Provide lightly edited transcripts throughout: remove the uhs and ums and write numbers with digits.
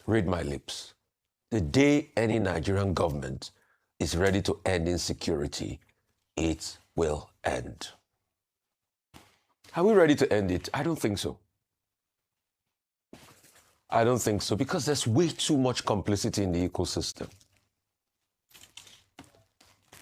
read my lips. The day any Nigerian government is ready to end insecurity, it will end. Are we ready to end it? I don't think so. I don't think so, because there's way too much complicity in the ecosystem.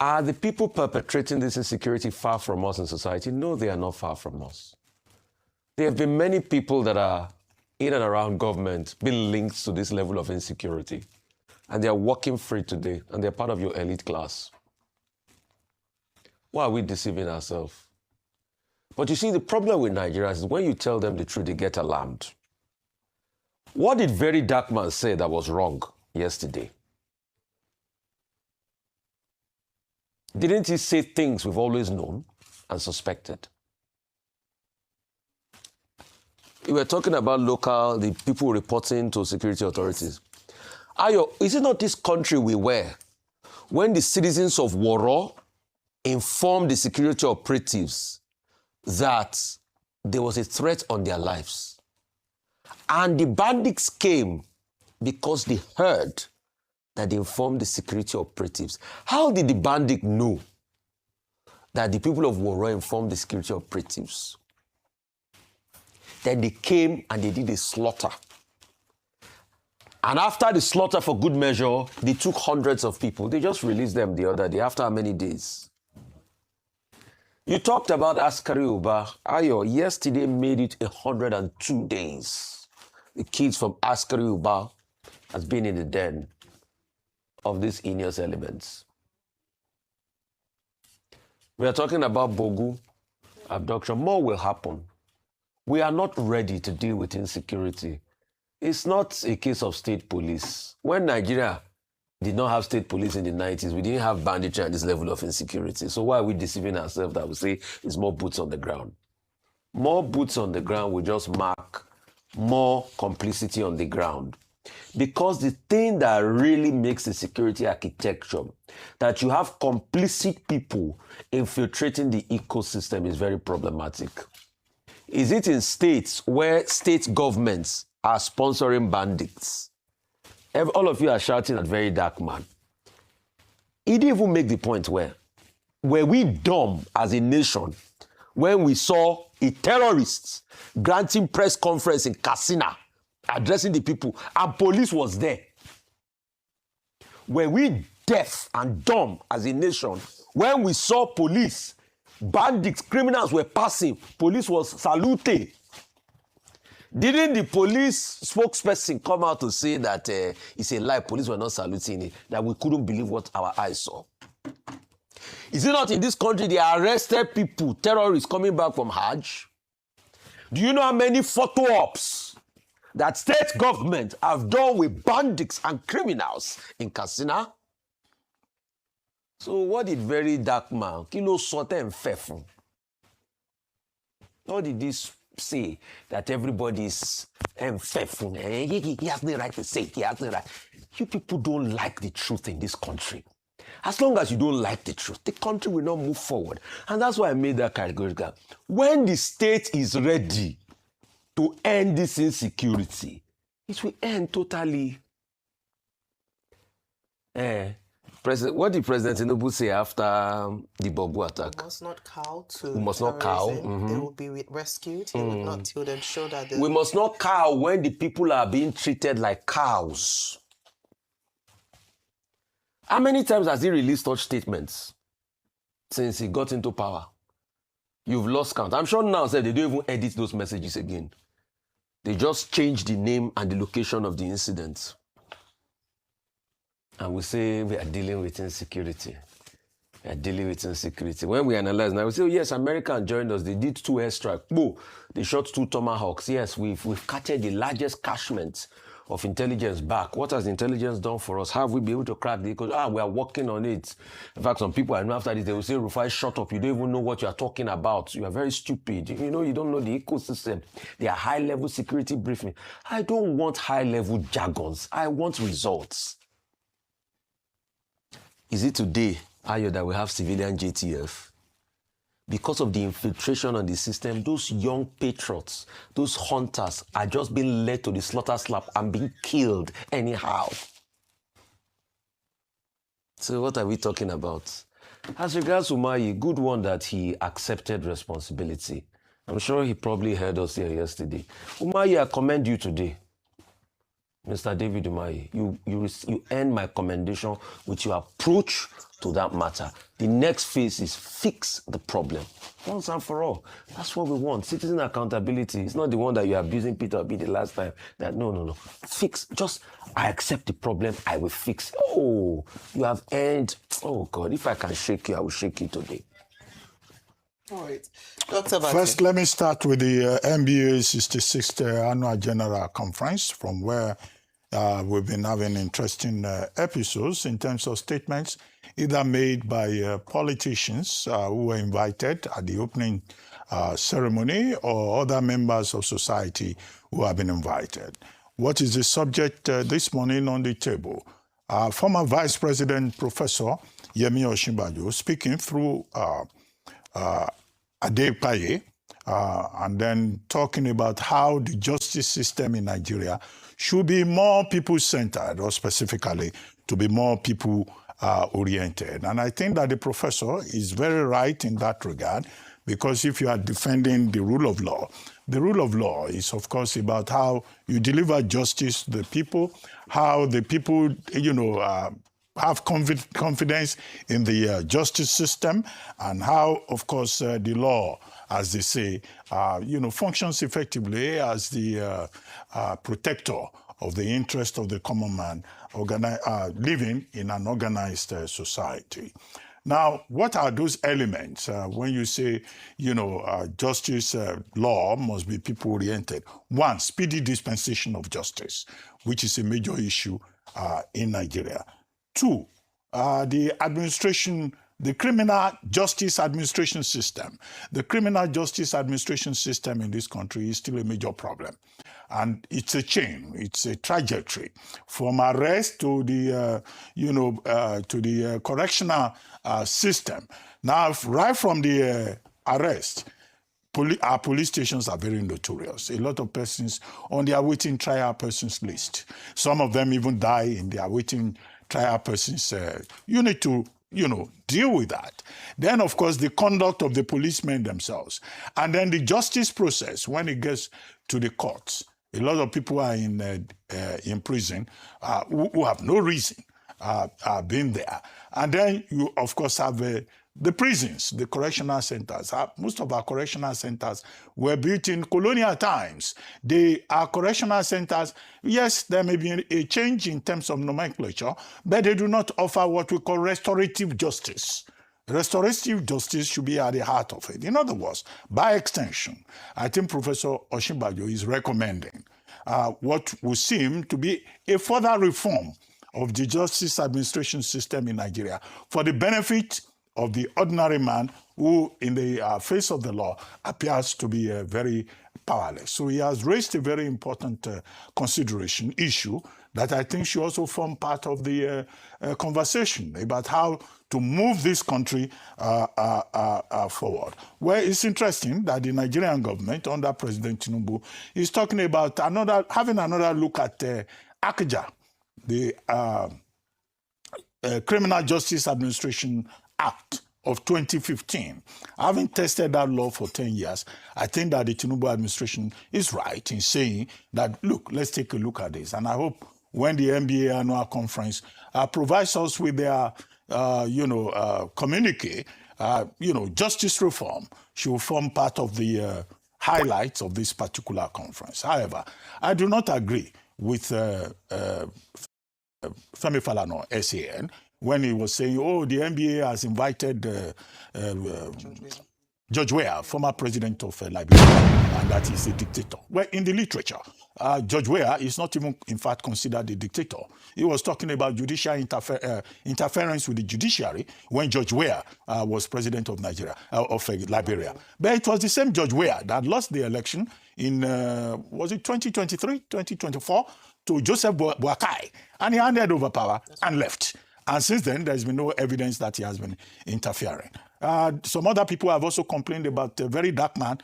Are the people perpetrating this insecurity far from us in society? No, they are not far from us. There have been many people that are in and around government being linked to this level of insecurity. And they are walking free today, and they're part of your elite class. Why are we deceiving ourselves? But you see, the problem with Nigerians is when you tell them the truth, they get alarmed. What did Verydarkman say that was wrong yesterday? Didn't he say things we've always known and suspected? We were talking about the people reporting to security authorities. Ayo, is it not this country we were when the citizens of Woro informed the security operatives that there was a threat on their lives? And the bandits came because they heard that they informed the security operatives. How did the bandit know that the people of Woro informed the security operatives? Then they came and they did a slaughter. And after the slaughter, for good measure, they took hundreds of people. They just released them the other day. After how many days? You talked about Askari Uba. Ayo, yesterday made it 102 days. The kids from Askari Uba has been in the den of these heinous elements. We are talking about Bogu abduction. More will happen. We are not ready to deal with insecurity. It's not a case of state police. When Nigeria did not have state police in the 90s, we didn't have banditry at this level of insecurity. So why are we deceiving ourselves that we say it's more boots on the ground? More boots on the ground will just mark more complicity on the ground. Because the thing that really makes the security architecture, that you have complicit people infiltrating the ecosystem, is very problematic. Is it in states where state governments are sponsoring bandits? All of you are shouting at Verydarkman. He didn't even make the point where were we dumb as a nation when we saw a terrorist granting press conference in Katsina, addressing the people, and police was there? Were we deaf and dumb as a nation when we saw police, bandits, criminals were passing, police was saluting? Didn't the police spokesperson come out to say that it's a lie, police were not saluting it, that we couldn't believe what our eyes saw? Is it not in this country they arrested people, terrorists coming back from Hajj? Do you know how many photo ops that state government have done with bandits and criminals in Katsina? So what did Verydarkman, Kilo Sote and Fefun, what did this say that everybody is faithful? He has no right to say it. He has no right. You people don't like the truth in this country. As long as you don't like the truth, the country will not move forward. And that's why I made that categorical. When the state is ready to end this insecurity, it will end totally. What did President Tinubu say after the Bogu attack? We must not cow to We must not cow. They will be rescued. He would not till then show that we must not cow when the people are being treated like cows. How many times has he released such statements since he got into power? You've lost count. I'm sure now they don't even edit those messages again. They just change the name and the location of the incident. And we say we are dealing with insecurity. We are dealing with insecurity. When we analyze now, we say, oh, yes, America joined us. They did 2 airstrikes. Oh, they shot 2 Tomahawks. Yes, we've captured the largest catchment of intelligence back. What has the intelligence done for us? How have we been able to crack the ecosystem? We are working on it. In fact, some people I know after this, they will say, RUFAI, shut up. You don't even know what you are talking about. You are very stupid. You know, you don't know the ecosystem. They are high-level security briefing. I don't want high-level jargons. I want results. Is it today, Ayo, that we have civilian JTF? because of the infiltration on the system, those young patriots, those hunters are just being led to the slaughter slab and being killed anyhow. So what are we talking about? As regards Umahi, good one that he accepted responsibility. I'm sure he probably heard us here yesterday. Umahi, I commend you today. Mr. David Umahi, you earn my commendation with your approach to that matter. The next phase is fix the problem. Once and for all. That's what we want. Citizen accountability. It's not the one that you're abusing Peter Obi the last time. That no. Fix. Just, I accept the problem. I will fix it. Oh, you have earned. Oh, God. If I can shake you, I will shake you today. All right. Dr. Bate. First, let me start with the NBA 66th Annual General Conference, from where we've been having interesting episodes in terms of statements either made by politicians who were invited at the opening ceremony or other members of society who have been invited. What is the subject this morning on the table? Former Vice President Professor Yemi Osinbajo speaking through Adepaye, and then talking about how the justice system in Nigeria should be more people-centered, or specifically to be more people-oriented. And I think that the professor is very right in that regard, because if you are defending the rule of law is, of course, about how you deliver justice to the people, how the people, have confidence in the justice system, and how, of course, the law, as they say, functions effectively as the protector of the interest of the common man living in an organized society. Now, what are those elements when you say, justice law must be people-oriented? One, speedy dispensation of justice, which is a major issue in Nigeria. Two, the criminal justice administration system. The criminal justice administration system in this country is still a major problem. And it's a chain, it's a trajectory from arrest to the, correctional system. Now, right from the arrest, our police stations are very notorious. A lot of persons on the awaiting trial persons list. Some of them even die in the awaiting trial persons. You need to, deal with that. Then, of course, the conduct of the policemen themselves. And then the justice process, when it gets to the courts. A lot of people are in prison who have no reason being there. And then you, of course, have the prisons, the correctional centers. Most of our correctional centers were built in colonial times. They are correctional centers. Yes, there may be a change in terms of nomenclature, but they do not offer what we call restorative justice. Restorative justice should be at the heart of it. In other words, by extension, I think Professor Osinbajo is recommending what would seem to be a further reform of the justice administration system in Nigeria for the benefit of the ordinary man who, in the face of the law, appears to be very powerless. So he has raised a very important issue that I think should also form part of the conversation about how to move this country forward. Well, it's interesting that the Nigerian government, under President Tinubu, is talking about having another look at ACJA, the Criminal Justice Administration Act of 2015. Having tested that law for 10 years, I think that the Tinubu administration is right in saying that, look, let's take a look at this. And I hope when the NBA annual conference provides us with their, communique, justice reform should form part of the highlights of this particular conference. However, I do not agree with Femi Falana, SAN, when he was saying, the NBA has invited George Weah, former president of Liberia, and that is a dictator. Well, in the literature, George Weah is not even, in fact, considered a dictator. He was talking about judicial interference with the judiciary when George Weah was president of Liberia. But it was the same George Weah that lost the election in, was it 2023, 2024, to Joseph Boakai, and he handed over power and left. And since then, there's been no evidence that he has been interfering. Some other people have also complained about Verydarkman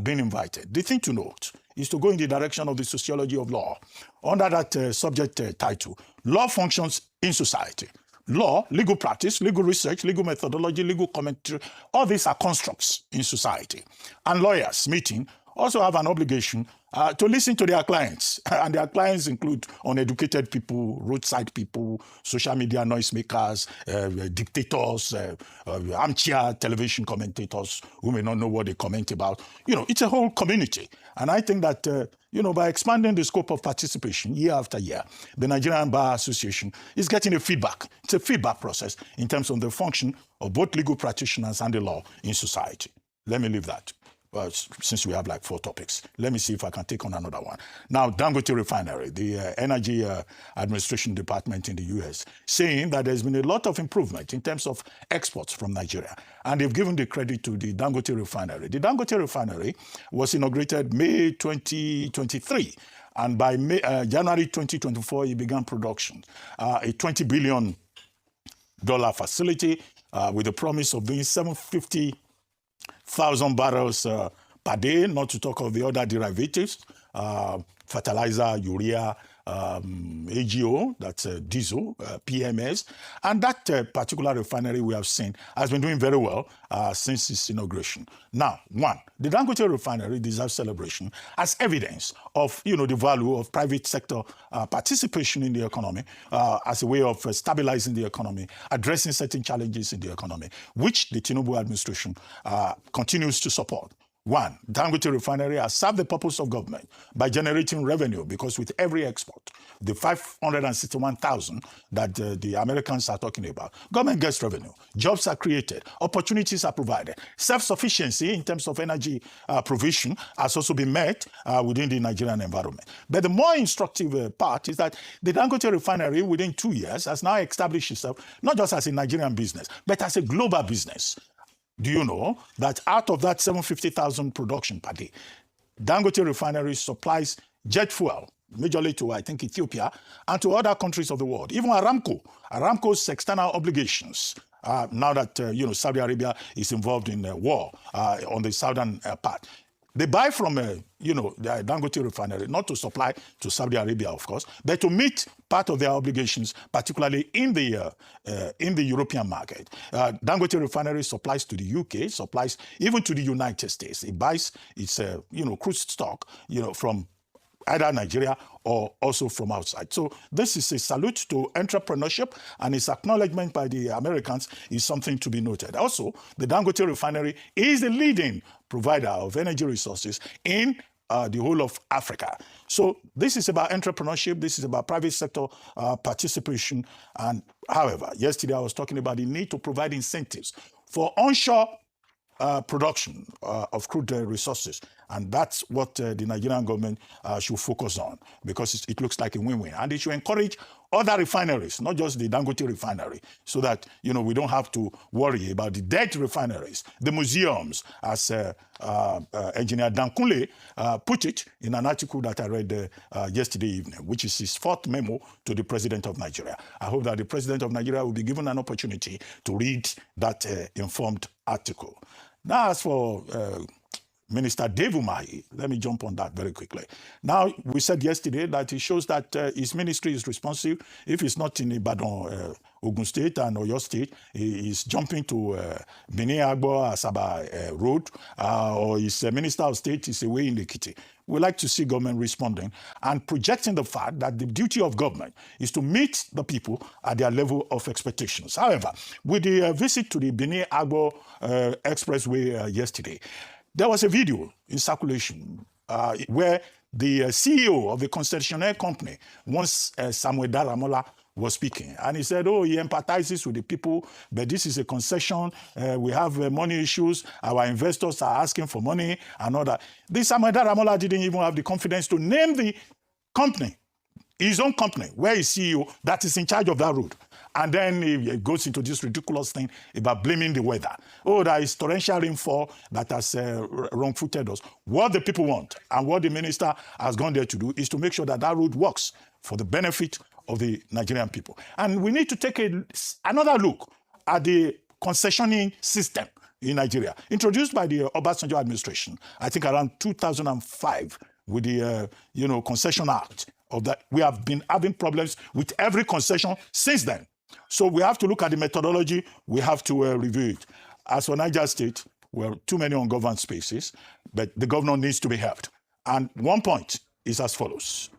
being invited. The thing to note is to go in the direction of the sociology of law. Under that subject title, law functions in society. Law, legal practice, legal research, legal methodology, legal commentary, all these are constructs in society. And lawyers meeting also have an obligation to listen to their clients. And their clients include uneducated people, roadside people, social media noisemakers, dictators, armchair television commentators who may not know what they comment about. It's a whole community. And I think that, by expanding the scope of participation year after year, the Nigerian Bar Association is getting a feedback. It's a feedback process in terms of the function of both legal practitioners and the law in society. Let me leave that. Since we have like 4 topics, let me see if I can take on another one. Now, Dangote Refinery, the Energy Administration Department in the US, saying that there's been a lot of improvement in terms of exports from Nigeria. And they've given the credit to the Dangote Refinery. The Dangote Refinery was inaugurated May 2023. And by January 2024, it began production. A $20 billion facility with the promise of doing 750,000 barrels per day, not to talk of the other derivatives, fertilizer, urea, AGO, that's diesel, PMS. And that particular refinery we have seen has been doing very well since its inauguration. Now, the Dangote refinery deserves celebration as evidence of, the value of private sector participation in the economy as a way of stabilizing the economy, addressing certain challenges in the economy, which the Tinubu administration continues to support. Dangote Refinery has served the purpose of government by generating revenue, because with every export, the 561,000 that the Americans are talking about, government gets revenue, jobs are created, opportunities are provided, self-sufficiency in terms of energy provision has also been met within the Nigerian environment. But the more instructive part is that the Dangote Refinery within 2 years has now established itself not just as a Nigerian business, but as a global business. Do you know that out of that 750,000 production per day, Dangote Refinery supplies jet fuel, majorly to, I think, Ethiopia, and to other countries of the world, even Aramco. Aramco's external obligations, now that, Saudi Arabia is involved in war on the southern part. They buy from, the Dangote Refinery, not to supply to Saudi Arabia, of course, but to meet part of their obligations, particularly in the European market. Dangote Refinery supplies to the UK, supplies even to the United States. It buys its, crude stock, from either Nigeria or also from outside. So this is a salute to entrepreneurship, and its acknowledgement by the Americans is something to be noted. Also, the Dangote Refinery is the leading provider of energy resources in the whole of Africa. So this is about entrepreneurship. This is about private sector participation. And however, yesterday I was talking about the need to provide incentives for onshore production of crude resources. And that's what the Nigerian government should focus on, because it looks like a win-win. And it should encourage other refineries, not just the Dangote refinery, so that, we don't have to worry about the dead refineries, the museums, as Engineer Dankunle put it in an article that I read yesterday evening, which is his 4th memo to the President of Nigeria. I hope that the President of Nigeria will be given an opportunity to read that informed article. Now, as for Minister Dave Umahi, let me jump on that very quickly. Now, we said yesterday that it shows that his ministry is responsive. If it's not in Ibadan, Ogun State and Oyo State, he is jumping to Benin Agbo Asaba Road, or his Minister of State is away in the kitty. We like to see government responding and projecting the fact that the duty of government is to meet the people at their level of expectations. However, with the visit to the Benin Agbo Expressway yesterday, there was a video in circulation where the CEO of the concessionaire company, once Samuel Daramola, was speaking. And he said, he empathizes with the people, but this is a concession. We have money issues. Our investors are asking for money and all that. This Samuel Daramola didn't even have the confidence to name the company, his own company, where he's CEO, that is in charge of that road. And then he goes into this ridiculous thing about blaming the weather. There is torrential rainfall that has wrong-footed us. What the people want and what the minister has gone there to do is to make sure that that road works for the benefit of the Nigerian people. And we need to take another look at the concessioning system in Nigeria, introduced by the Obasanjo administration, I think around 2005, with the Concession Act of that. We have been having problems with every concession since then. So we have to look at the methodology. We have to review it. As for Niger State, well, too many ungoverned spaces, but the governor needs to be helped. And one point is as follows.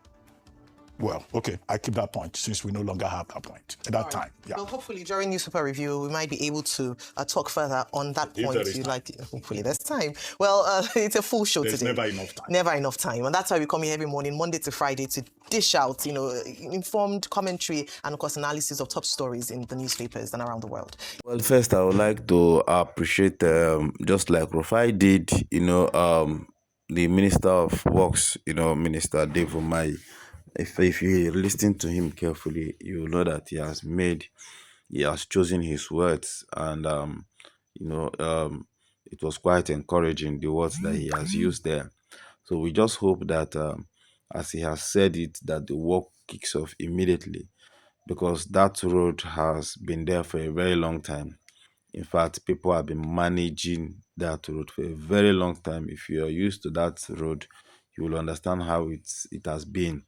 Well, okay, I keep that point since we no longer have that point at that time. Yeah. Well, hopefully during newspaper review, we might be able to talk further on that point. You like, hopefully there's time. Well, it's a full show There's today. never enough time. Never enough time, and that's why we come here every morning, Monday to Friday, to dish out, informed commentary and of course analysis of top stories in the newspapers and around the world. Well, first I would like to appreciate, just like RUFAI did, the Minister of Works, Minister Dave Umahi. If you listen to him carefully, you will know that he has chosen his words, and it was quite encouraging, the words that he has used there. So we just hope that, as he has said it, that the work kicks off immediately, because that road has been there for a very long time. In fact, people have been managing that road for a very long time. If you are used to that road, you will understand how it has been.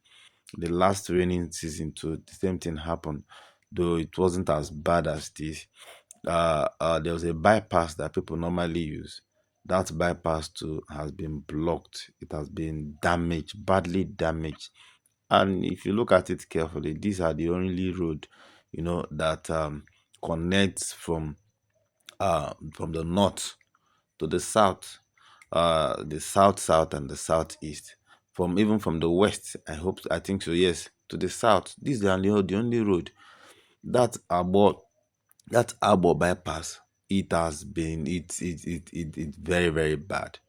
The last raining season too, the same thing happened, though it wasn't as bad as this. There was a bypass that people normally use. That bypass too has been blocked. It has been damaged, badly damaged. And if you look at it carefully, these are the only road, that connects from the north to the south, the south and the southeast. Even from the west, I think so, yes, to the south. This is the only road. That Abo bypass, it's very, very bad.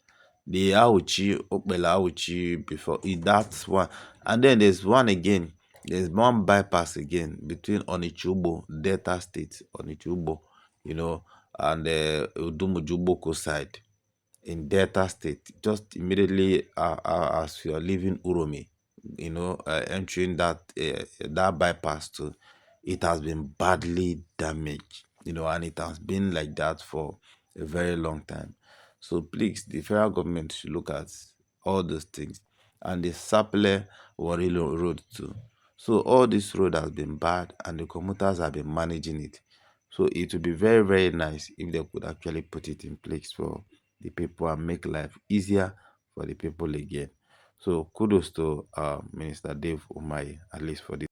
The Auchi, Okbela Auchi before it, that's one. And then there's one again. There's one bypass again between Onichubo, Delta State, Onichubo, and Udumujuboko side in Delta State, just immediately as you are leaving Uromi, entering that bypass too, it has been badly damaged, and it has been like that for a very long time. So please, the federal government should look at all those things, and the Saple Warilo Road too. So all this road has been bad, and the commuters have been managing it. So it would be very, very nice if they could actually put it in place for the people and make life easier for the people again. So kudos to Minister Dave Umahi, at least for this.